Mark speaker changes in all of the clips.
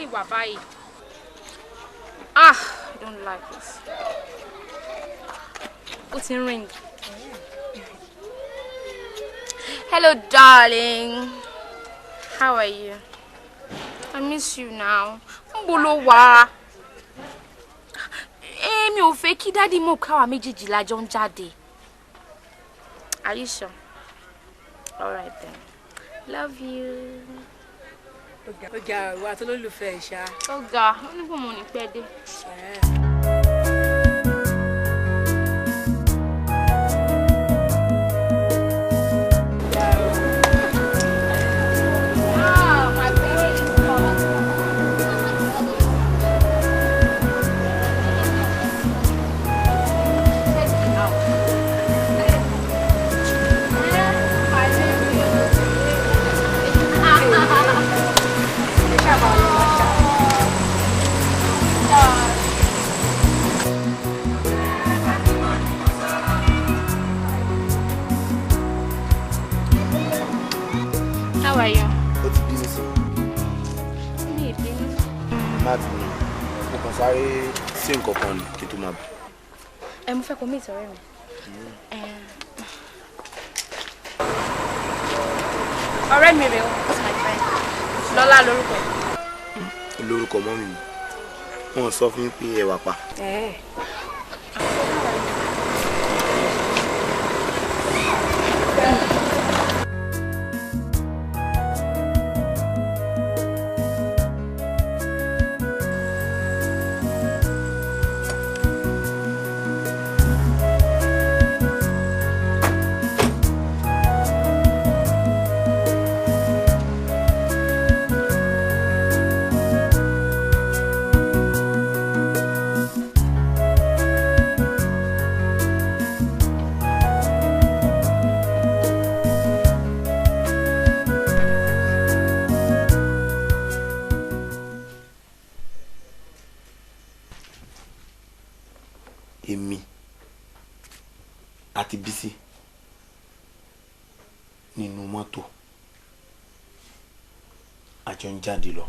Speaker 1: lè wà báyìí. I don't like this. What's in ring? Hello, darling. How are you? I miss you now. Mbolowa. Mi ò fẹ́ kí daddy mọ̀ pé àwa méjèèjì la jọ ń jáde. Are you sure? All right then. Love you.
Speaker 2: Ọ̀gá wa tó lólùfẹ́ ṣá.
Speaker 1: Ọ̀gá, ó ní kò mọ̀ ní pẹ́ dé. How are you?
Speaker 3: Ó ti bínú sí.
Speaker 1: Mi ì bínú.
Speaker 3: Má bínú. Mo kàn sáré sí nǹkan kan ni kí n tó máa bọ̀.
Speaker 1: Mo fẹ́ kó meet ọ̀rẹ́ mi. Ọ̀rẹ́ mi rẹ̀ o, it's my friend. Lọ́lá lórúkọ.
Speaker 3: Lórúkọ mọ́mì mi. Wọ́n sọ fún mi pé ẹ wà pa. Èmi àti Bísí nínú mọ́tò àjọ ń jáde lọ.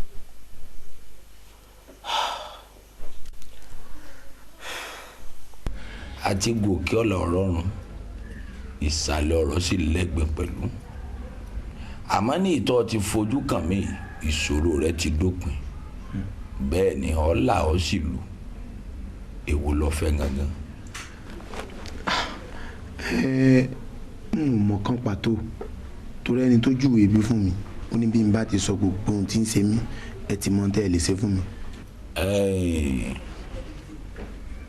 Speaker 4: àti gòkè ọ̀la ọ̀rọ̀run ìsàlẹ̀ ọ̀rọ̀ sì lẹ́gbẹ̀ẹ́ pẹ̀lú àmọ́ ní ìtọ́ ti fojú kàn mí ìṣòro rẹ ti dópin bẹ́ẹ̀ ni ọ̀la ó sì lù èwo ló fẹ́ gangan.
Speaker 3: Mọ̀ kan pàtó torí ẹni tó júwèé bí fún mi ó ní bí n bá ti sọ gbogbo ohun tí ń ṣe mí ẹ ti mọ̀ tẹ́ ẹ lè ṣe fún mi.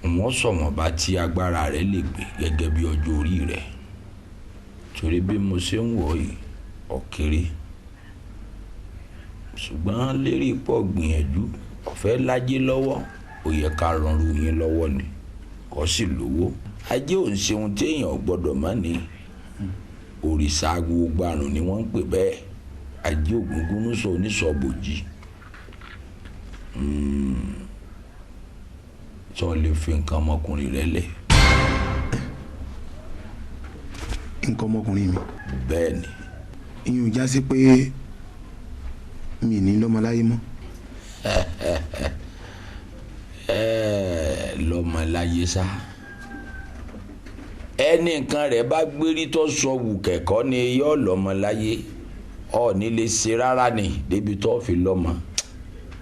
Speaker 4: wọ́n sọ̀mọ́ bá tí agbára rẹ̀ lè gbé gẹ́gẹ́ bí ọjọ́ orí rẹ̀ torí bí mo ṣe ń wọ̀ yìí ọ̀kẹ́rẹ́ ṣùgbọ́n lérí pọ̀ gbìyànjú ọ̀fẹ́ lájẹ́ lọ́wọ́ ó yẹ ká rọrùn yín lọ́wọ́ ni kò sì lówó ajé ò ń ṣe ohun tí èèyàn gbọ́dọ̀ má ní òrìṣà gbogbo àrùn ni wọ́n ń pè bẹ́ẹ̀ ajé ògúngún sọ oníṣọ́bòjì sọ lè fi nǹkan ọmọkùnrin rẹ lẹ̀.
Speaker 3: nǹkan ọmọkùnrin mi.
Speaker 4: bẹ́ẹ̀ ni.
Speaker 3: ìyẹn ò já sí pé mi ní lọ́mọláyé mọ́.
Speaker 4: lọ́mọláyé sá ẹni nǹkan rẹ̀ bá gbérí tó sọ wù kẹ̀kọ́ ni yóò lọ́mọláyé ọ̀ ní lè ṣe rárá ni débi tó fi lọ́mọ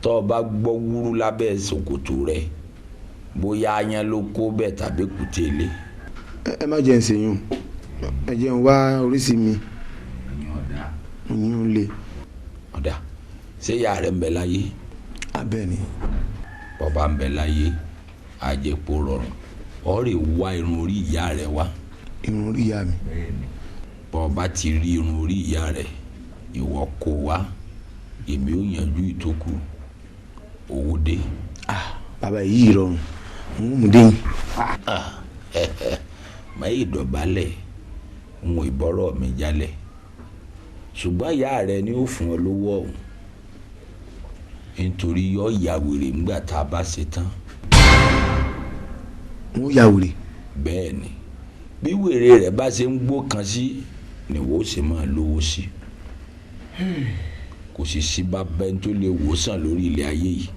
Speaker 4: tó bá gbọ́ wúrú lábẹ́ ṣòkòtò rẹ̀ bóyá ayan ló kó bẹ́ẹ̀ tàbí kùtẹ́lẹ̀.
Speaker 3: ẹ má jẹ́ ń ṣèyún ẹ jẹ́ ń wá oríṣi mi. ìyún lè.
Speaker 4: ọ̀dà ṣé ìyá rẹ̀ ń bẹ láyé.
Speaker 3: abẹ́ ni.
Speaker 4: bọ́ba ń bẹ láyé àjẹpọ̀ rọrùn ọ rè wá irun orí ìyá rẹ̀ wá.
Speaker 3: irun orí ìyá mi.
Speaker 4: bọ́ba ti rí irun orí ìyá rẹ̀ ìwọ kó wá èmi ò yanjú ìtókù owó dé.
Speaker 3: bàbá yìí rọrùn ń mú déyìn.
Speaker 4: má yìí dọ̀bálẹ̀ ń ìbọ̀rọ̀ mi jálẹ̀ ṣùgbọ́n ìyá rẹ̀ ni ó fún ọ lówó ọ̀hún nítorí yọ ya wèrè ńgbà tá a bá ṣe tán.
Speaker 3: wọ́n ya wèrè.
Speaker 4: bẹ́ẹ̀ ni bí wèrè rẹ̀ bá ṣe ń gbó kan sí ni wọ́n ṣe máa lówó sí. kò sì sí bàbá ẹni tó lè wòsàn lórí ilẹ̀ ayé yìí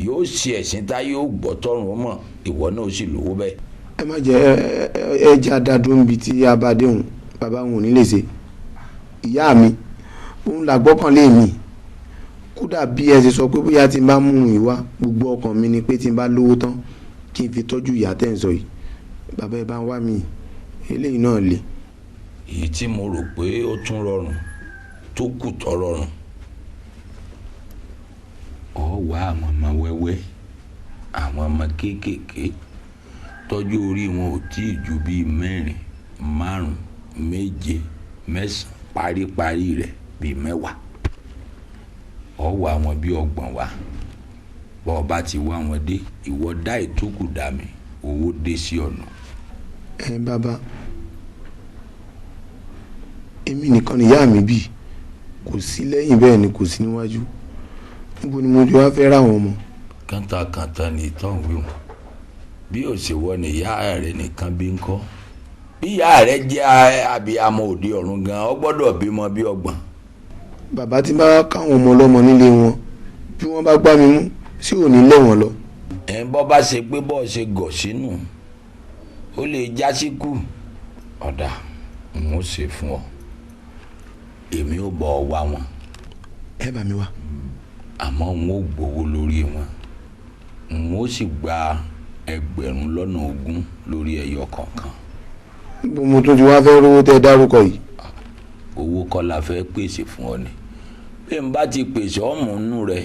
Speaker 4: yóò ṣe ẹ̀sìn tá yóò gbọ́ tọrùn mọ́ ìwọ náà ó sì lówó bẹ́ẹ̀.
Speaker 3: ẹ má jẹ ẹ jẹ́ àdádúró níbi tí a bá déhùn bàbá wọn ò ní lè ṣe ìyá mi òun là gbọ́kànlé mi kódà bí ẹ ṣe sọ pé bóyá tí n bá mú un ìwá gbogbo ọkàn mi ni pé tí n bá lówó tán kí n fi tọ́jú ìyá tẹ̀ ń sọ yìí bàbá ẹ bá ń wá mi eléyìí náà le.
Speaker 4: èyí tí mo rò pé ó tún rọrùn tó kù tó rọrùn ọ wá àwọn ọmọ wẹ́wẹ́ àwọn ọmọ kéékèèké tọ́jú orí wọn ò tí ì ju bíi 4, 5, 7, 9 paríparí rẹ̀ bíi 10 ọ wá wọn bí 30 wá bọ́ ọ bá ti wá wọn dé ìwọ dá ìtókù dá mi owó dé sí ọ̀nà.
Speaker 3: ẹ bàbá èmi nìkan nìyá mi bí kò sí lẹ́yìn bẹ́ẹ̀ ni kò sí níwájú níbo ni mo jọ wá fẹ́ ra wọn mọ́.
Speaker 4: kàńtàkàńtà ni ìtàn wíwọ̀n bí ó ṣe wọ ni ìyá rẹ nìkan bí ń kọ́ bí ìyá rẹ jẹ́ abiyamọ òde ọ̀run gan ọ gbọ́dọ̀ bímọ bí 30.
Speaker 3: bàbá tí bá káwọn ọmọ ọlọ́mọ nílé wọn bí wọ́n bá gbá mi mú sí ò ní lé wọn lọ.
Speaker 4: ẹ̀ ń bọ́ bá ṣe pé bọ́ọ̀ ṣe gọ̀ sínú ó lè já síkú ọ̀dà n ó ṣe fún ọ èmi ò bọ̀ ọ wá wọn.
Speaker 3: ẹ bá mi wá.
Speaker 4: àmọ́ n ó gbowó lórí wọn n ó sì gba 20,000 lórí ẹyọ kọ̀ọ̀kan.
Speaker 3: bó mo tún ti wá fẹ́ rówó tẹ́ dárúkọ yìí.
Speaker 4: owó kọ́ la fẹ́ pèsè fún ọ ni bí n bá ti pèsè ọ̀mùnú rẹ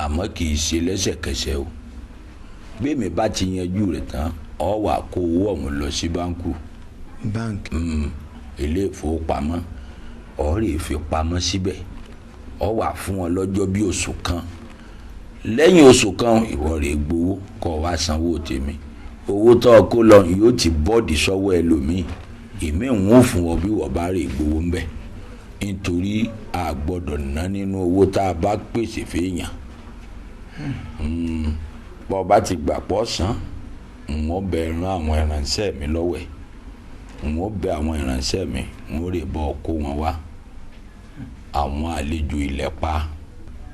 Speaker 4: àmọ́ kì í ṣe lẹ́sẹ̀kẹsẹ̀ o bí mi bá ti yanjú rẹ̀ tán ọ wà kó owó ọ̀hún lọ sí báńkù.
Speaker 3: báńkì.
Speaker 4: ilé ìfowópamọ́ ọ rè fi pamọ́ síbẹ̀ ọ wà fún wọn lọ́jọ́ bí oṣù kan lẹ́yìn oṣù kan ìwọ rè gbowó kọ́ wá sanwó tèmi owó tó o kó lọ yóò ti bọ́ọ̀dì sọ́wọ́ ẹlòmíì èmi ń wò fún ọ bí wọ́n bá rè gbowó ń bẹ̀ nítorí a gbọ́dọ̀ ná nínú owó tá a bá pèsè fèèyàn bọ́ ọ bá ti gbà pọ̀ sàn n ó bẹ rán àwọn ìránṣẹ́ mi lọ́wẹ̀ n ó bẹ àwọn ìránṣẹ́ mi n ó rè bọ́ kó wọn wá àwọn àlejò ilẹ̀ pa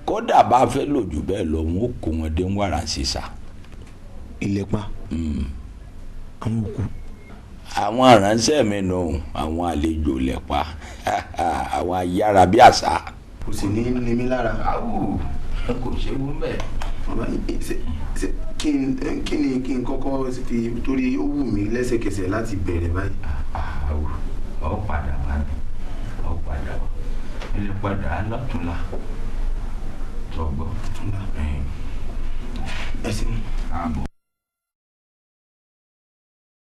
Speaker 4: kódà bá fẹ́ lò jù bẹ́ẹ̀ lọ wọn ó kó wọn dé ń wàrà sísà.
Speaker 3: ilẹ̀ pa àwọn òkú.
Speaker 4: àwọn ìránṣẹ́ mi nù àwọn àlejò ilẹ̀ pa àwọn ayára bí àṣà.
Speaker 3: kò sì ní ní mi lára.
Speaker 4: kò ṣe wú bẹ́ẹ̀.
Speaker 3: kí n kọ́kọ́ fi torí ó wù mí lẹ́sẹ̀kẹsẹ̀ láti bẹ̀rẹ̀ báyìí.
Speaker 4: ọ padà wá ọ padà wá ilé padà lọ́tùnla tọgbọ́.
Speaker 3: ẹsìn.
Speaker 4: àbọ̀.